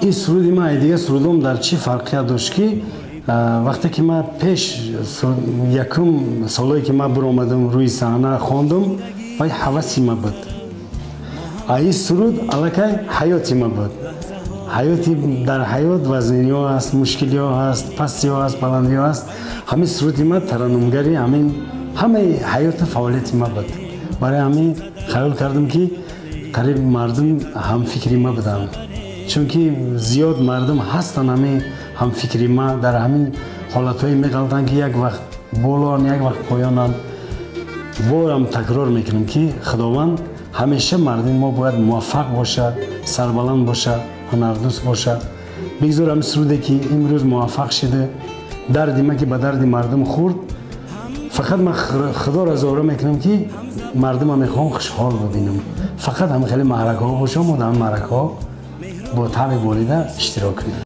این سرودی ما دیگه سرودم در چی فرقیت داشت که وقتی که ما پیش یکم سالایی که ما برآمدم روی صحنه خواندم وای حواسی ما بود. این سرود علاقه حیاتی ما بود. حیاتی در حیات وزنی ها هست، مشکلی ها هست، پستی ها هست، بلندی ها هست. همین سرودی ما ترنمگری همه حیات فعالیتی ما بود. برای همین خیال کردم که قریب مردم هم فکری ما بدن. چون که زیاد مردم هستن هم فکری ما در همین حالتهای میگلتن که یک وقت بولان یک وقت پایانن. بارم تکرار میکنم که خداوند همیشه مردم ما باید موفق باشه، سربلند باشه، هنردوست باشه. بگذار هم سروده که امروز موفق شده، دردی ما که به درد مردم خورد. فقط من خدا را زاره میکنم که مردم هم میخوام خوشحال ببینم. فقط هم خیلی معرکه ها باشم و در معرکه ها با طبع بریده اشتراک کنیم.